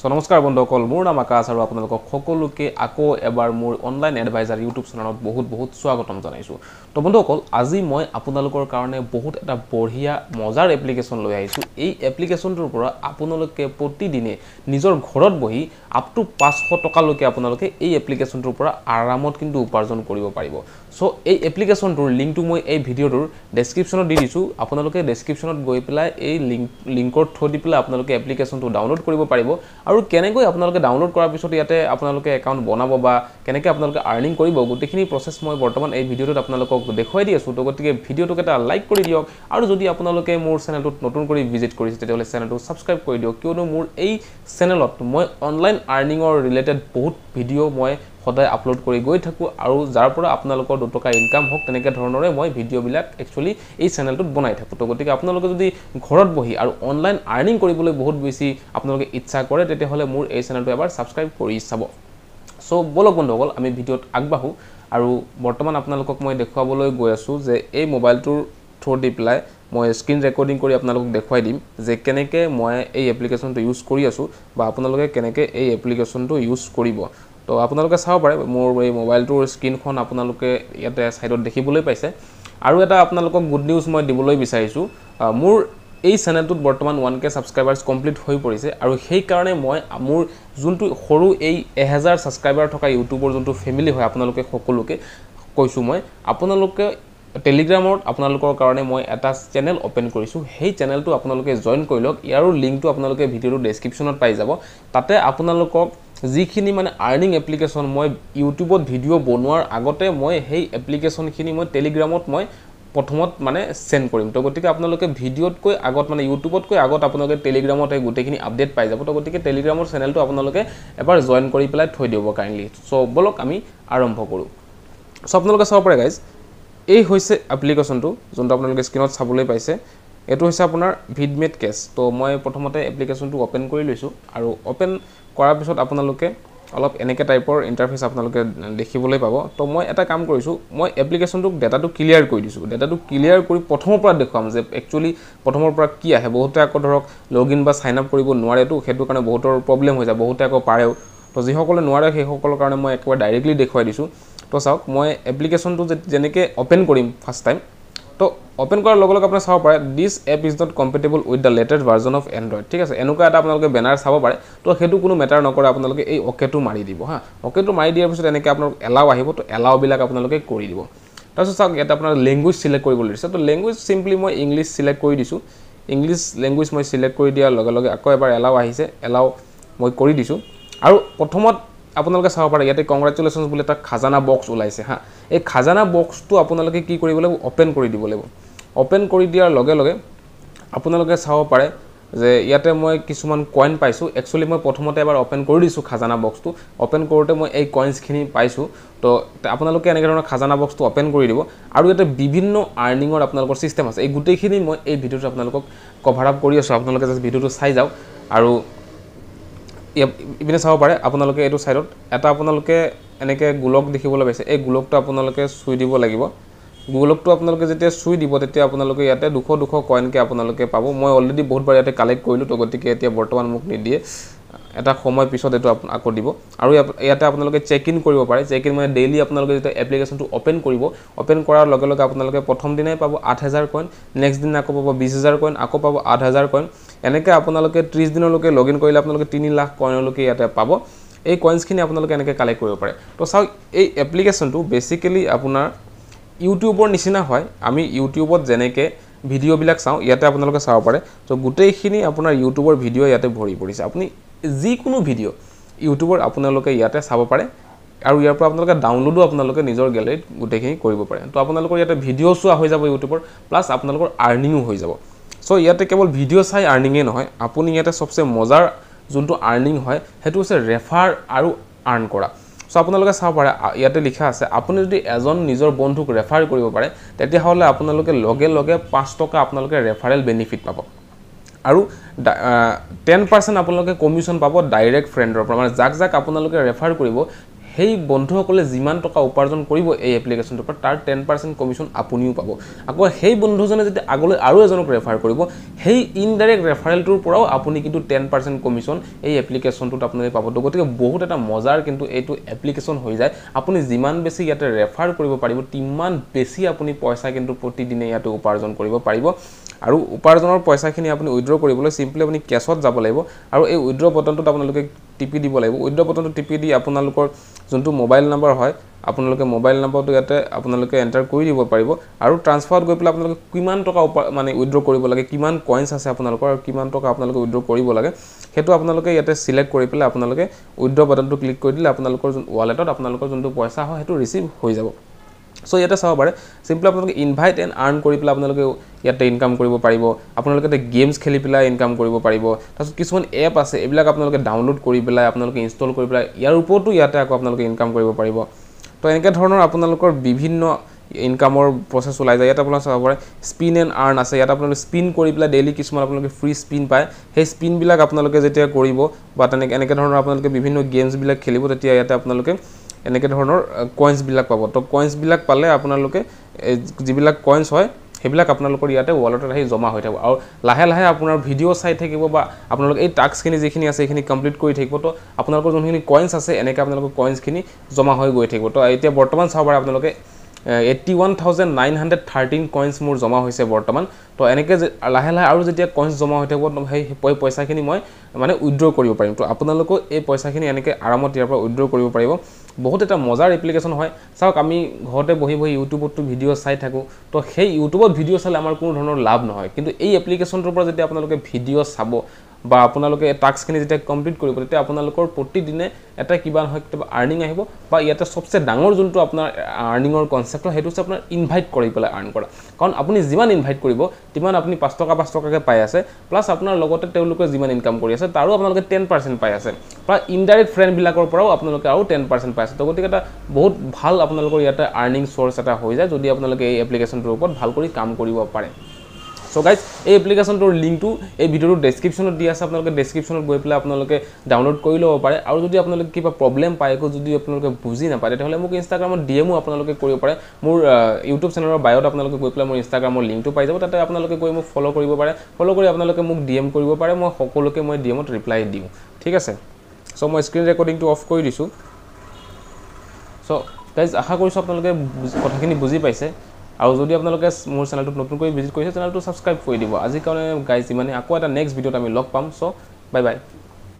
so নমস্কাৰ বন্ধুসকল মোৰ নাম আকাশ আৰু আপোনালোকক সকলোকে আকৌ এবাৰ মোৰ অনলাইন এডভাইজাৰ ইউটিউব চেনেলত বহুত স্বাগতম জনাইছো তো বন্ধুসকল আজি মই আপোনালোকৰ কাৰণে বহুত এটা বঢ়িয়া মজাৰ এপ্লিকেশন লৈ আহিছো এই এপ্লিকেশনটোৰ পৰা আপোনালোকে প্ৰতিদিনে নিজৰ ঘৰত বহি আপ টু 500 টকা লৈকে আপোনালোকে এই এপ্লিকেশনটোৰ পৰা আৰামত কিন্তু উপাৰ্জন কৰিব পাৰিব সো এই এপ্লিকেশনটোৰ লিংকটো মই এই ভিডিওটোৰ ডেসক্ৰিপচনত দি দিছো আপোনালোকে ডেসক্ৰিপচনত গৈ পেলাই এই লিংকৰ থৈ দি পেলাই আপোনালোকে এপ্লিকেশনটো ডাউনলোড কৰিব পাৰিব আৰু কেনেকৈ আপোনালোকে ডাউনলোড কৰাৰ পিছত ইয়াতে আপোনালোকে একাউন্ট বনাব বা কেনেকৈ আপোনালোকে আৰ্নিং কৰিব গোটেইখিনি প্ৰসেস মই বৰ্তমান এই ভিডিওটোত আপোনালোকক দেখুৱাই দি আছো তো গতিকে ভিডিওটোক এটা লাইক কৰি দিয়ক আৰু যদি আপোনালোকে মোৰ চেনেলটোত নতুন কৰি ভিজিট কৰিছে তেতিয়াহলে চেনেলটো সাবস্ক্ৰাইব কৰি দিয়ক কিয়নো মোৰ এই চেনেলত মই অনলাইন আৰ্নিংৰ ৰিলেটেড বহুত ভিডিও মই সদায় আপলোড কৰি গৈ থাকো আৰু যাৰ পৰা আপোনালোকৰ 2 টকা ইনকাম হক তেনেকে ধৰণৰে মই ভিডিও বিলাক একচুয়ালি এই চেনেলটোত বনাই থাকো তো গতিকে আপোনালোকে যদি ঘৰত বহি আৰু অনলাইন আৰ্নিং কৰিবলৈ বহুত বেছি আপোনালোকে ইচ্ছা কৰে তেতিয়াহলে মোৰ এই চেনেলটো এবাৰ সাবস্ক্ৰাইব কৰি চাব সো বলক বন্ধুসকল আমি ভিডিওত আগবাঢ়ো আৰু বৰ্তমান আপোনালোকক মই দেখুৱাবলৈ গৈ আছো যে এই মোবাইলটোৰ থ্ৰু দি প্লাই মই স্ক্ৰিন ৰেকৰ্ডিং কৰি আপোনালোকক দেখুৱাই দিম যে কেনেকৈ মই এই এপ্লিকেশনটো ইউজ কৰি আছো বা আপোনালোকে কেনেকৈ এই এপ্লিকেশনটো ইউজ কৰিব তো আপোনালোকে চাও পাৰে মোৰ এই মোবাইলটোৰ স্ক্ৰিনখন আপোনালোকে ইয়াতে সাইডত দেখিবলৈ পাইছে আৰু এটা আপোনালোকক গুড নিউজ মই দিবলৈ বিচাৰিছো মোৰ এই চেনেলটোত বৰ্তমান 1k সাবস্ক্ৰাইবাৰ্স কমপ্লিট হৈ পৰিছে আৰু সেই কাৰণে মই মোৰ যোনটো সৰু এই 1000 সাবস্ক্ৰাইবাৰ থকা ইউটিউবৰ যোনটো ফ্যামিলি হয় আপোনালোকে সকলোকে কৈছো মই আপোনালোকে টেলিগ্ৰামত আপোনালোকৰ কাৰণে মই এটা চেনেল ওপেন কৰিছো সেই চেনেলটো আপোনালোকে জয়েন কৰি লওক ইয়াৰ লিংকটো আপোনালোকে ভিডিওৰ ডেসক্ৰিপচনত পাই যাব তাতে আপোনালোকক যিখিনি মানে আৰ্নিং এপ্লিকেশন মই ইউটিউবত ভিডিও বনোৱাৰ আগতে মই সেই এপ্লিকেশনখিনি মই টেলিগ্ৰামত মই প্ৰথমত মানে সেন্ড কৰিম তো গতিকে আপোনালোকে ভিডিওতকৈ আগত মানে ইউটিউবতকৈ আগত আপোনালোকে টেলিগ্ৰামত এই গুটেখিনি আপডেট পাই যাব তো গতিকে টেলিগ্ৰামৰ চেনেলটো আপোনালোকে এবাৰ জয়েন কৰি পেলাই থৈ দিব কাইন্ডলি সো বলক আমি আৰম্ভ কৰো সো আপোনালোকে চাব পাৰে গাইজ এই হৈছে এপ্লিকেশনটো যোনটো আপোনালোকে স্ক্ৰিনত চাবলৈ পাইছে এটো হৈছে আপোনাৰ ভিডমেট কেছ তো মই প্ৰথমতে এপ্লিকেশনটো ওপেন কৰি লৈছো আৰু ওপেন কৰাৰ পিছত আপোনালোকে অলপ এনেকে টাইপৰ ইন্টাৰফেস আপোনালোকে দেখিবলৈ পাব তো মই এটা কাম কৰিছো মই এপ্লিকেশনটোক ডাটাটো ক্লিয়াৰ কৰি দিছো ডাটাটো ক্লিয়াৰ কৰি প্ৰথমৰ পৰা দেখুৱাম যে একচুয়ালি প্ৰথমৰ পৰা কি আহে বহুতে আকৌ ধৰক লগইন বা সাইন আপ কৰিব নোৱাৰে তো হেতু কাৰণে বহুতৰ প্ৰবলেম হৈ যায় বহুতে আকৌ পাৰেও তো যিসকলে নোৱাৰে সেই সকলৰ কাৰণে মই একবাৰ ডাইৰেক্টলি দেখুৱাই দিছো তো চাওক মই এপ্লিকেশনটো যেনেকে ওপেন কৰিম ফাৰ্স্ট টাইম তো ওপেন কৰাৰ লগে লগে আপুনি চাব পাৰে this app use not compatible with the latest version of Android ঠিক আছে এনেকুৱা এটা আপোনালোকে বেনাৰ চাব পাৰে তো হেতু কোনো মেটাৰ নকৰে আপোনালোকে এই ওকেটো মাৰি দিব হা ওকেটো মাৰি দিয়াৰ পিছত এনেকৈ আপোনালোক এলাও আহিব তো এলাও বিলাক আপোনালোকে কৰি দিব তাৰপিছত চাওক এটা আপোনাৰ ল্যাঙ্গুৱেজ সিলেক্ট কৰিব লৈছে তো ল্যাঙ্গুৱেজ সিম্পলি মই ইংলিশ সিলেক্ট কৰি দিছো ইংলিশ ল্যাঙ্গুৱেজ মই সিলেক্ট কৰি দিয়াৰ লগে লগে আকৌ এবাৰ এলাও আহিছে এলাও মই কৰি দিছো আৰু প্ৰথমত আপোনালোকে চাব পাৰে ইয়াতে কংগ্ৰেচুলেশনস বুলি এটা খাজানা বক্স ওলাইছে হা এই খাজানা বক্সটো আপোনালোকে কি কৰিব লাগিব ওপেন কৰি দিব লাগিব ওপেন কৰি দিয়াৰ লগে লগে আপোনালোকে চাব পাৰে যে ইয়াতে মই কিছুমান কয়েন পাইছো একচুয়ালি মই প্ৰথমতে এবাৰ ওপেন কৰি দিছো খাজানা বক্সটো ওপেন কৰোতে মই এই কয়েন্সখিনি পাইছো তো আপোনালোকে এনেকৈ ধৰণৰ খাজানা বক্সটো ওপেন কৰি দিব আৰু ইয়াতে বিভিন্ন আৰ্নিংৰ আপোনালোকৰ সিস্টেম আছে এই গুটেইখিনি মই এই ভিডিওটো আপোনালোকক কভাৰ আপ কৰি আছো আপোনালোকে জাস্ট ভিডিওটো চাই যাওক আৰু ইপিনে চাব পাৰে আপোনালোকে এটো সাইডত এটা আপোনালোকে এনেকে গোলক দেখিবলৈ পাইছে এই গোলকটো আপোনালোকে সুই দিব লাগিব গোলকটো আপোনালোকে যেতিয়া সুই দিব তেতিয়া আপোনালোকে ইয়াতে 200 কয়েন কে আপোনালোকে পাব মই অলৰেডি বহুত বাৰ ইয়াতে কালেক্ট কৰিলো তো গতিকে এতিয়া বৰ্তমান মোক নিদিয়ে এটা সময় পিছত এটো আকৌ দিব আৰু ইয়াতে আপোনালোকে চেক ইন কৰিব পাৰে চেক ইন মানে ডেইলি আপোনালোকে যেতিয়া এপ্লিকেশনটো ওপেন কৰিব ওপেন কৰাৰ লগে লগে আপোনালোকে প্ৰথম দিনাই পাব 8000 কয়েন নেক্সট দিন আকৌ পাব 20000 কয়েন আকৌ পাব 8000 কয়েন এনেকৈ আপোনালোকে 30 দিনলৈকে লগইন কৰিলে আপোনালোকে 3 লাখ কয়েনলৈকে ইয়াতে পাব এই কয়েন্সখিনি আপোনালোকে এনেকৈ কালেক্ট কৰিব পাৰে তো চাওক এই এপ্লিকেশনটো বেসিক্যালি আপোনাৰ ইউটিউবৰ নিচিনা হয় আমি ইউটিউবত যেনেকৈ ভিডিও বিলাক চাও ইয়াতে আপোনালোকে চাব পাৰে তো গুটেইখিনি আপোনাৰ ইউটিউবৰ ভিডিও ইয়াতে ভৰি পৰিছে আপুনি যিকোনো ভিডিও ইউটিউবৰ আপোনালোকে ইয়াতে চাব পাৰে আৰু ইয়াৰ পৰা আপোনালোকে ডাউনলোডো আপোনালোকে নিজৰ গ্যালাৰীত গুটেইখিনি কৰিব পাৰে তো আপোনালোকৰ ইয়াতে ভিডিও চোৱা হৈ যাব ইউটিউবৰ প্লাস আপোনালোকৰ আৰ্নিংও হৈ যাব সো ইয়াতে কেৱল ভিডিও চাই আৰ্নিংয়ে নহয় আপুনি ইয়াতে সবচে মজাৰ যোনটো আৰ্নিং হয় হেতু হৈছে ৰেফাৰ আৰু আৰ্ন কৰা সো আপোনালোকে চাব পাৰে ইয়াতে লিখা আছে আপুনি যদি এজন নিজৰ বন্ধুক ৰেফাৰ কৰিব পাৰে তেতিয়া হলে আপোনালোকে লগে লগে 5 টকা আপোনালোকে ৰেফাৰেল বেনিফিট পাব আৰু 10% আপোনালোকে কমিশন পাব ডাইৰেক্ট ফ্ৰেণ্ডৰ পৰা মানে যাক যাক আপোনালোকে ৰেফাৰ কৰিব সেই বন্ধুসকলে যিমান টকা উপাৰ্জন কৰিব এই এপ্লিকেশ্যনটোৰ পৰা তাৰ 10% কমিশ্যন আপুনিও পাব আকৌ সেই বন্ধুজনে যদি আগলৈ আৰু এজনক ৰেফাৰ কৰিব সেই ইনডাইৰেক্ট ৰেফাৰেলটোৰ পৰাও আপুনি কিন্তু 10% কমিশ্যন এই এপ্লিকেশ্যনটোত আপুনি পাব তো গতিকে বহুত এটা মজাৰ কিন্তু এইটো এপ্লিকেশ্যন হৈ যায় আপুনি যিমান বেছি ইয়াতে ৰেফাৰ কৰিব পাৰিব তিমান বেছি আপুনি পইচা কিন্তু প্ৰতিদিনে ইয়াতে উপাৰ্জন কৰিব পাৰিব আৰু উপাৰ্জনৰ পইচাখিনি আপুনি উইথড্ৰ কৰিবলৈ সিম্পলি আপুনি কেছত যাব লাগিব আৰু এই উইথড্ৰ বটনটোত আপোনালোকে টিপি দিব লাগিব উইথড্ৰ বটনটো টিপি দি আপোনালোকৰ যোনটো মোবাইল নম্বৰ হয় আপোনালোকে মোবাইল নম্বৰটো ইয়াতে আপোনালোকে এন্টাৰ কৰি দিব পাৰিব আৰু ট্ৰান্সফাৰত গৈ পেলাই আপোনালোকে কিমান টকা মানে উইথড্ৰ কৰিব লাগে কিমান কয়েন্স আছে আপোনালোকৰ আৰু কিমান টকা আপোনালোকে উইথড্ৰ কৰিব লাগে হেতু আপোনালোকে ইয়াতে সিলেক্ট কৰি পেলাই আপোনালোকে উইথড্ৰ বটনটো ক্লিক কৰি দিলে আপোনালোকৰ ওয়ালেটত আপোনালোকৰ যোনটো পইচা হয় হেতু ৰিসিভ হৈ যাব সো ইয়াতে চাব পাৰে সিম্পলি আপোনালোকে ইনভাইট এণ্ড আৰ্ন কৰি পেলাই আপোনালোকে ইয়াতে ইনকাম কৰিব পাৰিব আপোনালোকে গেমছ খেলি পেলাই ইনকাম কৰিব পাৰিব তাৰপিছত কিছুমান এপ আছে এইবিলাক আপোনালোকে ডাউনলোড কৰি পেলাই আপোনালোকে ইনষ্টল কৰি পেলাই ইয়াৰ ওপৰতো ইয়াতে আকৌ আপোনালোকে ইনকাম কৰিব পাৰিব তো এনেকৈ ধৰণৰ আপোনালোকৰ বিভিন্ন ইনকামৰ প্ৰসেস ওলাই যায় ইয়াতে আপোনালোকে চাব পাৰে স্পিন এণ্ড আৰ্ন আছে ইয়াতে আপোনালোকে স্পিন কৰি পেলাই ডেইলি কিছুমান আপোনালোকে ফ্ৰী স্পিন পায় সেই স্পিনবিলাক আপোনালোকে যেতিয়া কৰিব বা এনেকৈ ধৰণৰ আপোনালোকে বিভিন্ন গেমছবিলাক খেলিব তেতিয়া ইয়াতে আপোনালোকে এনেকৈ ধৰণৰ কয়েন্স বিলাক পাব তো কয়েন্স বিলাক পালে আপোনালোকে যিবিলাক কয়েন্স হয় হেবিলাক আপোনালোকৰ ইয়াতে ওয়ালেটত আহি জমা হৈ থাকিব আৰু লাহে লাহে আপোনাৰ ভিডিও চাই থাকিব বা আপোনালোক এই টাস্কখিনি যিখিনি আছে এইখিনি কমপ্লিট কৰি থাকিব তো আপোনালোকৰ যোনখিনি কয়েন্স আছে এনেকৈ আপোনালোকৰ কয়েন্সখিনি জমা হৈ গৈ থাকিব তো এতিয়া বৰ্তমান চাব পাৰে আপোনালোকে 81913 কয়েন্স মোৰ জমা হৈছে বৰ্তমান তো এনেকৈ লাহে লাহে আৰু যেতিয়া কয়েন্স জমা হৈ থাকিব সেই পইচাখিনি মই মানে উইথড্ৰ কৰিব পাৰিম তো আপোনালোকো এই পইচাখিনি এনেকৈ আৰামত ইয়াৰ পৰা উইথড্ৰ কৰিব পাৰিব বহুত এটা মজাৰ এপ্লিকেশ্যন হয় চাওক আমি ঘৰতে বহি বহি ইউটিউবত ভিডিও চাই থাকো তো সেই ইউটিউবত ভিডিও চালে আমাৰ কোনো ধৰণৰ লাভ নহয় কিন্তু এই এপ্লিকেশ্যনটোৰ পৰা যেতিয়া আপোনালোকে ভিডিও চাব বা আপোনালোকে টাস্কখিনি যেতিয়া কমপ্লিট কৰিব তেতিয়া আপোনালোকৰ প্ৰতিদিনে এটা কিবা নহয় কিবা আৰ্নিং আহিব বা ইয়াতে সবচে ডাঙৰ যোনটো আপোনাৰ আৰ্নিংৰ কনসেপ্ট হেতু আছে আপোনাৰ ইনভাইট কৰি পেলাই আৰ্ন কৰা কাৰণ আপুনি যিমান ইনভাইট কৰিব তিমান আপুনি 5 টকাকে পাই আছে প্লাস আপোনাৰ লগতে তেওঁলোকে যিমান ইনকাম কৰি আছে তাৰো আপোনালোকে 10% পাই আছে প্লাস ইনডাইৰেক্ট ফ্ৰেন্ড বিলাকৰ পৰাও আপোনালোকে আৰু 10% পাই আছে তো গতিকে এটা বহুত ভাল আপোনালোকৰ ইয়াতে আৰ্নিং সোৰ্স এটা হৈ যায় যদি আপোনালোকে এই এপ্লিকেশ্যনটোৰ ওপৰত ভাল কৰি কাম কৰিব পাৰে So guys, এই এপ্লিকেশ্যনটোৰ লিংকটো এই ভিডিওৰ ডেসক্ৰিপচনত দিয়া আছে আপোনালোকে ডেসক্ৰিপচনত গৈ পেলাই আপোনালোকে ডাউনলোড কৰি ল'ব পাৰে আৰু যদি আপোনালোকে কিবা প্ৰবলেম পায় যদি আপোনালোকে বুজি নাপায় তেতিয়াহ'লে মোক ইনষ্টাগ্ৰামত ডিএমও আপোনালোকে কৰিব পাৰে মোৰ ইউটিউব চেনেলৰ বায়ত আপোনালোকে গৈ পেলাই মোৰ ইনষ্টাগ্ৰামৰ লিংকটো পাই যাব তাতে আপোনালোকে গৈ মোক ফলো কৰিব পাৰে ফলো কৰি আপোনালোকে মোক ডিএম কৰিব পাৰে মই সকলোকে মই ডিএমত ৰিপ্লাই দিওঁ ঠিক আছে সো মই স্ক্ৰীন ৰেকৰ্ডিংটো অফ কৰি দিছো সো গাইজ আশা কৰিছো আপোনালোকে কথাখিনি বুজি পাইছে আৰু যদি আপোনালোকে মোৰ চেনেলটো নতুন কৰি ভিজিট কৰিছে চেনেলটো সাবস্ক্ৰাইব কৰি দিব আজি কাৰণে গাইজ ইমানে আকৌ এটা নেক্সট ভিডিওত আমি লগ পাম সো বাই বাই